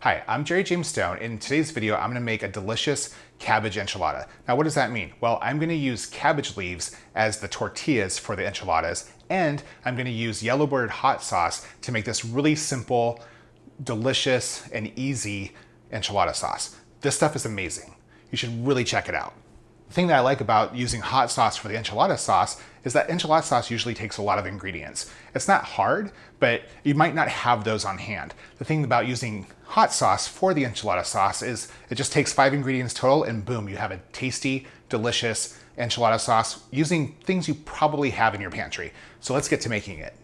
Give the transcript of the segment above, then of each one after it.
Hi, I'm Jerry James Stone. In today's video, I'm gonna make a delicious cabbage enchilada. Now, what does that mean? Well, I'm gonna use cabbage leaves as the tortillas for the enchiladas, and I'm gonna use Yellowbird hot sauce to make this really simple, delicious, and easy enchilada sauce. This stuff is amazing. You should really check it out. The thing that I like about using hot sauce for the enchilada sauce is that enchilada sauce usually takes a lot of ingredients. It's not hard, but you might not have those on hand. The thing about using hot sauce for the enchilada sauce is it just takes 5 ingredients total and boom, you have a tasty, delicious enchilada sauce using things you probably have in your pantry. So let's get to making it.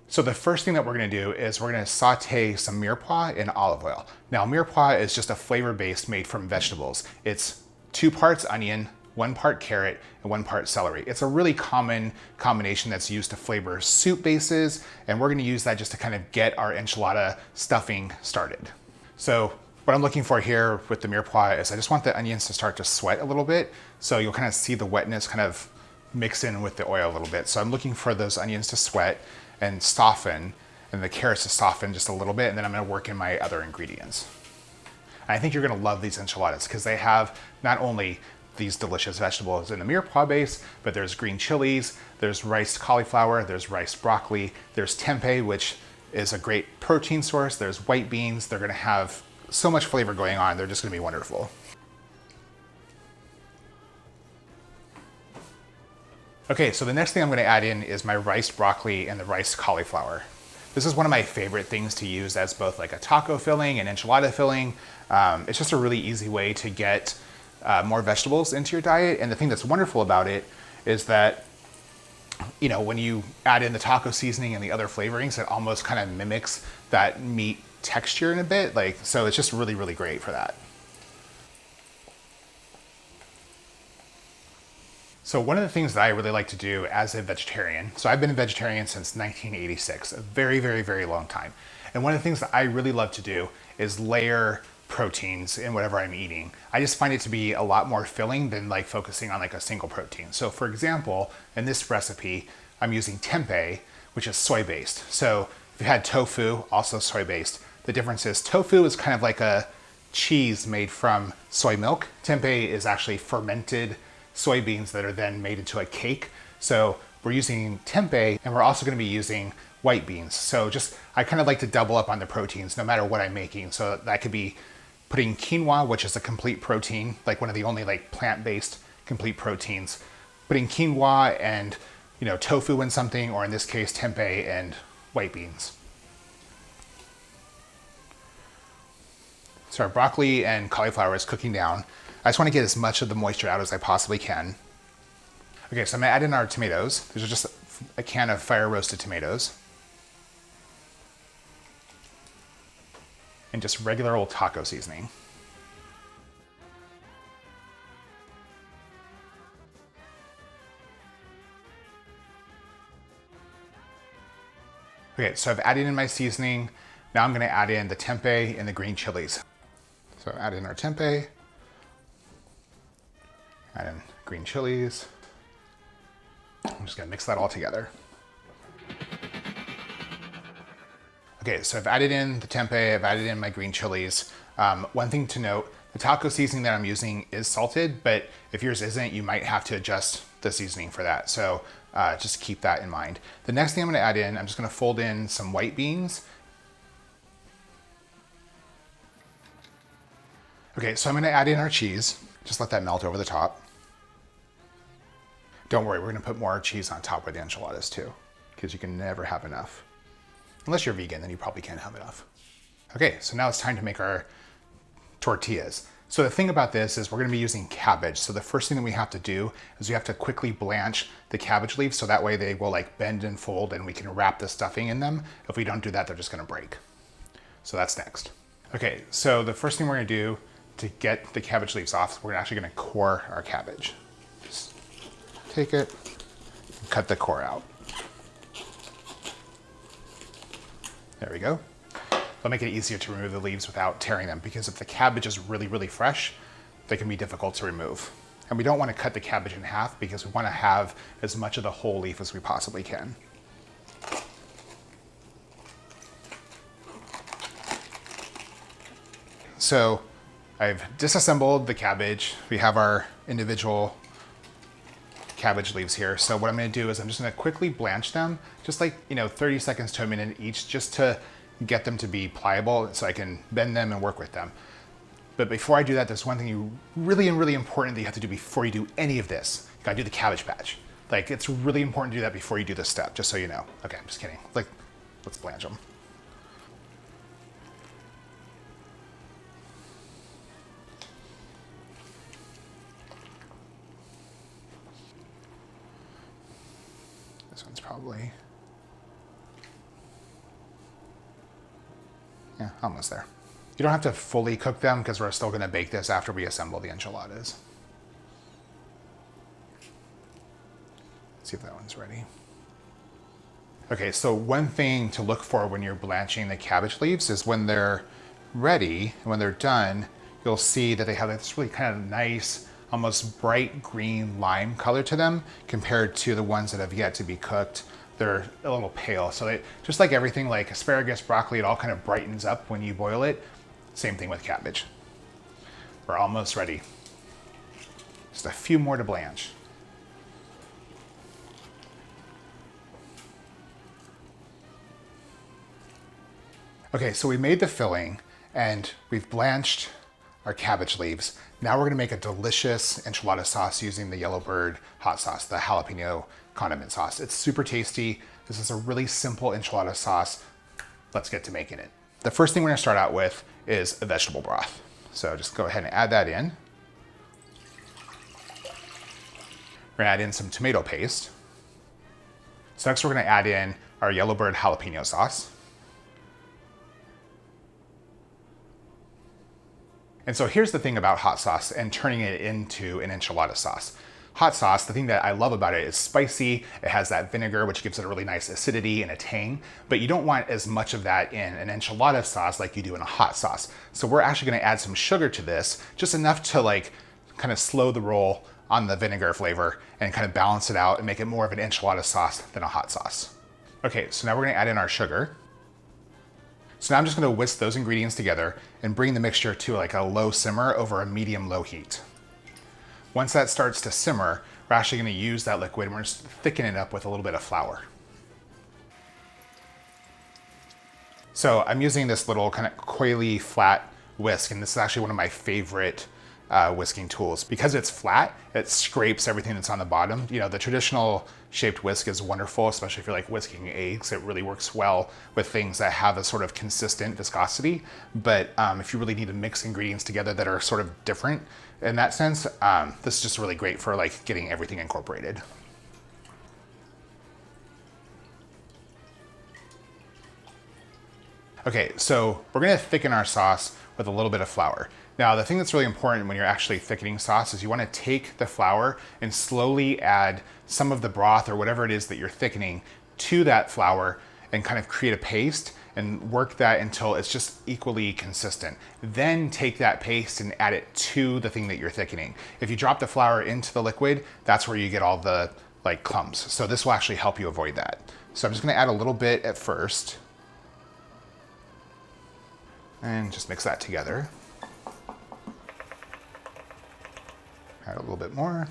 So the first thing that we're gonna do is we're gonna saute some mirepoix in olive oil. Now mirepoix is just a flavor base made from vegetables. It's 2 parts onion, 1 part carrot, and 1 part celery. It's a really common combination that's used to flavor soup bases, and we're gonna use that just to kind of get our enchilada stuffing started. So what I'm looking for here with the mirepoix is I just want the onions to start to sweat a little bit, so you'll kind of see the wetness kind of mix in with the oil a little bit. So I'm looking for those onions to sweat and soften, and the carrots to soften just a little bit, and then I'm gonna work in my other ingredients. And I think you're gonna love these enchiladas because they have not only these delicious vegetables in the mirepoix base, but there's green chilies, there's riced cauliflower, there's riced broccoli, there's tempeh, which is a great protein source, there's white beans. They're gonna have so much flavor going on, they're just gonna be wonderful. Okay, so the next thing I'm gonna add in is my riced broccoli and the riced cauliflower. This is one of my favorite things to use as both like a taco filling and enchilada filling. It's just a really easy way to get more vegetables into your diet. And the thing that's wonderful about it is that, you know, when you add in the taco seasoning and the other flavorings, it almost kind of mimics that meat texture in a bit. So it's just really, really great for that. So one of the things that I really like to do as a vegetarian, so I've been a vegetarian since 1986, a very, very, very long time. And one of the things that I really love to do is layer proteins in whatever I'm eating. I just find it to be a lot more filling than like focusing on like a single protein. So for example, in this recipe, I'm using tempeh, which is soy-based. So if you had tofu, also soy-based. The difference is tofu is kind of like a cheese made from soy milk. Tempeh is actually fermented soybeans that are then made into a cake. So we're using tempeh, and we're also going to be using white beans. So I kind of like to double up on the proteins no matter what I'm making. So that could be putting quinoa, which is a complete protein, like one of the only like plant-based complete proteins, putting quinoa and, you know, tofu in something, or in this case tempeh and white beans. So our broccoli and cauliflower is cooking down. I just want to get as much of the moisture out as I possibly can. Okay, so I'm gonna add in our tomatoes. These are just a can of fire roasted tomatoes. And just regular old taco seasoning. Okay, so I've added in my seasoning. Now I'm gonna add in the tempeh and the green chilies. So add in our tempeh. Add in green chilies. I'm just gonna mix that all together. Okay, so I've added in the tempeh, I've added in my green chilies. One thing to note, the taco seasoning that I'm using is salted, but if yours isn't, you might have to adjust the seasoning for that. So just keep that in mind. The next thing I'm gonna add in, I'm just gonna fold in some white beans. Okay, so I'm gonna add in our cheese. Just let that melt over the top. Don't worry, we're gonna put more cheese on top of the enchiladas too, because you can never have enough. Unless you're vegan, then you probably can't have enough. Okay, so now it's time to make our tortillas. So the thing about this is we're gonna be using cabbage. So the first thing that we have to do is we have to quickly blanch the cabbage leaves so that way they will like bend and fold and we can wrap the stuffing in them. If we don't do that, they're just gonna break. So that's next. Okay, so the first thing we're gonna do to get the cabbage leaves off, we're actually gonna core our cabbage. Just take it, and cut the core out. There we go. That'll make it easier to remove the leaves without tearing them, because if the cabbage is really, really fresh, they can be difficult to remove. And we don't want to cut the cabbage in half because we want to have as much of the whole leaf as we possibly can. so I've disassembled the cabbage. We have our individual cabbage leaves here. So what I'm gonna do is I'm just gonna quickly blanch them, just like, 30 seconds to a minute each, just to get them to be pliable so I can bend them and work with them. But before I do that, there's one thing really important that you have to do before you do any of this. You gotta do the cabbage patch. Like, it's really important to do that before you do this step, just so you know. Okay, I'm just kidding. Like, let's blanch them. This one's probably, yeah, almost there. You don't have to fully cook them because we're still gonna bake this after we assemble the enchiladas. Let's see if that one's ready. Okay, so one thing to look for when you're blanching the cabbage leaves is when they're ready and when they're done, you'll see that they have this really kind of nice, almost bright green lime color to them compared to the ones that have yet to be cooked. They're a little pale. So they, just like everything, like asparagus, broccoli, it all kind of brightens up when you boil it. Same thing with cabbage. We're almost ready. Just a few more to blanch. Okay, so we made the filling and we've blanched our cabbage leaves. Now we're gonna make a delicious enchilada sauce using the Yellowbird hot sauce, the jalapeno condiment sauce. It's super tasty. This is a really simple enchilada sauce. Let's get to making it. The first thing we're gonna start out with is a vegetable broth. So just go ahead and add that in. We're gonna add in some tomato paste. So next we're gonna add in our Yellowbird jalapeno sauce. And so here's the thing about hot sauce and turning it into an enchilada sauce. Hot sauce, the thing that I love about it is spicy. It has that vinegar, which gives it a really nice acidity and a tang, but you don't want as much of that in an enchilada sauce like you do in a hot sauce. So we're actually gonna add some sugar to this, just enough to like kind of slow the roll on the vinegar flavor and kind of balance it out and make it more of an enchilada sauce than a hot sauce. Okay, so now we're gonna add in our sugar. So now I'm just gonna whisk those ingredients together and bring the mixture to like a low simmer over a medium-low heat. Once that starts to simmer, we're actually gonna use that liquid and we're just thickening it up with a little bit of flour. So I'm using this little kind of coily flat whisk, and this is actually one of my favorite whisking tools. Because it's flat, it scrapes everything that's on the bottom. The traditional shaped whisk is wonderful, especially if you're like whisking eggs. It really works well with things that have a sort of consistent viscosity. But if you really need to mix ingredients together that are sort of different in that sense, this is just really great for like getting everything incorporated. Okay, so we're gonna thicken our sauce with a little bit of flour. Now, the thing that's really important when you're actually thickening sauce is you wanna take the flour and slowly add some of the broth or whatever it is that you're thickening to that flour and kind of create a paste and work that until it's just equally consistent. Then take that paste and add it to the thing that you're thickening. If you drop the flour into the liquid, that's where you get all the like clumps. So this will actually help you avoid that. So I'm just gonna add a little bit at first and just mix that together. Add a little bit more.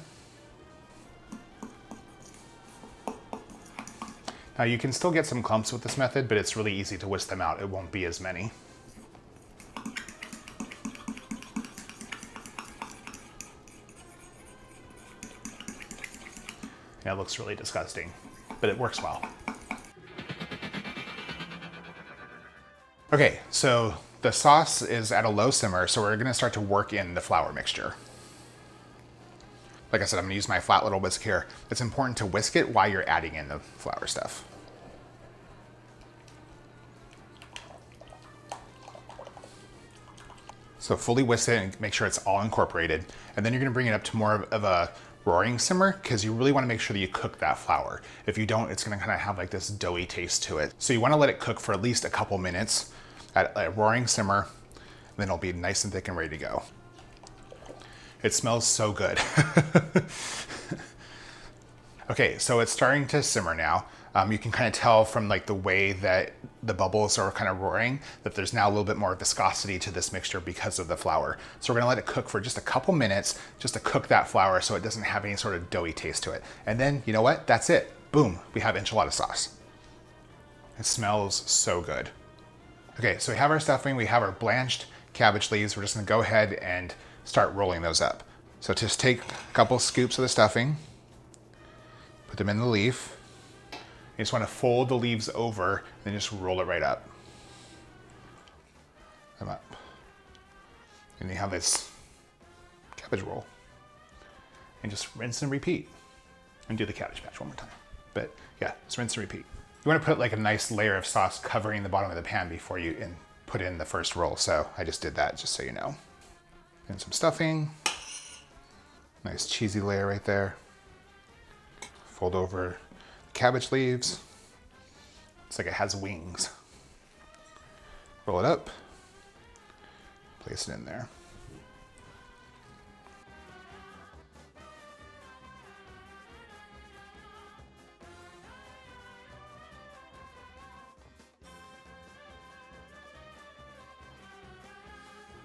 Now you can still get some clumps with this method, but it's really easy to whisk them out. It won't be as many. Yeah, it looks really disgusting, but it works well. Okay, so the sauce is at a low simmer, so we're gonna start to work in the flour mixture. Like I said, I'm gonna use my flat little whisk here. It's important to whisk it while you're adding in the flour stuff. So fully whisk it and make sure it's all incorporated. And then you're gonna bring it up to more of a roaring simmer because you really wanna make sure that you cook that flour. If you don't, it's gonna kind of have like this doughy taste to it. So you wanna let it cook for at least a couple minutes at a roaring simmer, and then it'll be nice and thick and ready to go. It smells so good. Okay, so it's starting to simmer now. You can kind of tell from like the way that the bubbles are kind of roaring that there's now a little bit more viscosity to this mixture because of the flour. So we're gonna let it cook for just a couple minutes just to cook that flour so it doesn't have any sort of doughy taste to it. And then, you know what? That's it. Boom, we have enchilada sauce. It smells so good. Okay, so we have our stuffing, we have our blanched cabbage leaves. We're just gonna go ahead and start rolling those up. So just take a couple scoops of the stuffing, put them in the leaf. You just want to fold the leaves over and then just roll it right up. Them up. And you have this cabbage roll. And just rinse and repeat. And do the cabbage patch one more time. But yeah, just rinse and repeat. You want to put like a nice layer of sauce covering the bottom of the pan before you put in the first roll. So I just did that just so you know. And some stuffing. Nice cheesy layer right there. Fold over cabbage leaves. It's like it has wings. Roll it up. Place it in there.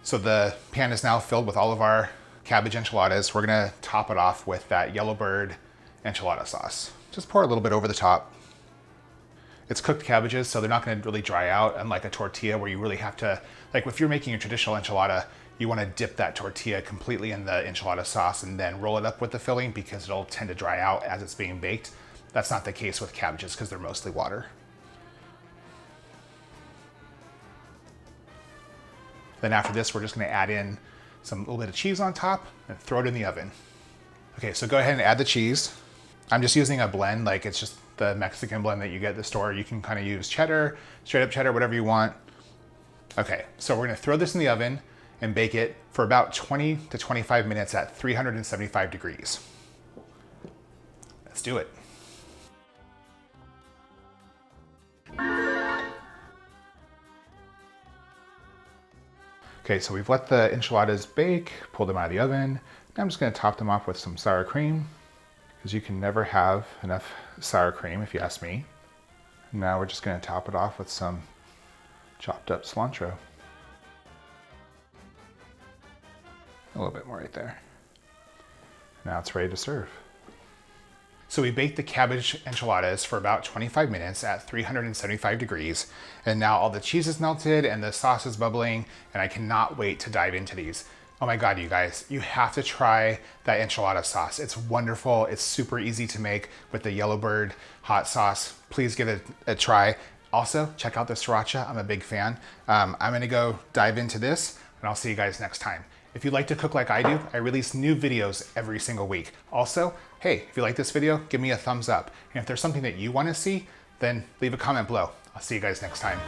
So the pan is now filled with all of our cabbage enchiladas. We're gonna top it off with that Yellowbird enchilada sauce. Just pour a little bit over the top. It's cooked cabbages, so they're not gonna really dry out, unlike a tortilla where you really have to, like if you're making a traditional enchilada, you wanna dip that tortilla completely in the enchilada sauce and then roll it up with the filling because it'll tend to dry out as it's being baked. That's not the case with cabbages because they're mostly water. Then after this, we're just gonna add in a little bit of cheese on top and throw it in the oven. Okay, so go ahead and add the cheese. I'm just using a blend, like it's just the Mexican blend that you get at the store. You can kind of use cheddar, straight up cheddar, whatever you want. Okay, so we're gonna throw this in the oven and bake it for about 20 to 25 minutes at 375 degrees. Let's do it. Okay, so we've let the enchiladas bake, pulled them out of the oven. Now I'm just gonna top them off with some sour cream because you can never have enough sour cream if you ask me. Now we're just gonna top it off with some chopped up cilantro. A little bit more right there. Now it's ready to serve. So we baked the cabbage enchiladas for about 25 minutes at 375 degrees. And now all the cheese is melted and the sauce is bubbling and I cannot wait to dive into these. Oh my God, you guys, you have to try that enchilada sauce. It's wonderful. It's super easy to make with the Yellowbird hot sauce. Please give it a try. Also, check out the sriracha. I'm a big fan. I'm gonna go dive into this and I'll see you guys next time. If you like to cook like I do, I release new videos every single week. Also, hey, if you like this video, give me a thumbs up. And if there's something that you want to see, then leave a comment below. I'll see you guys next time.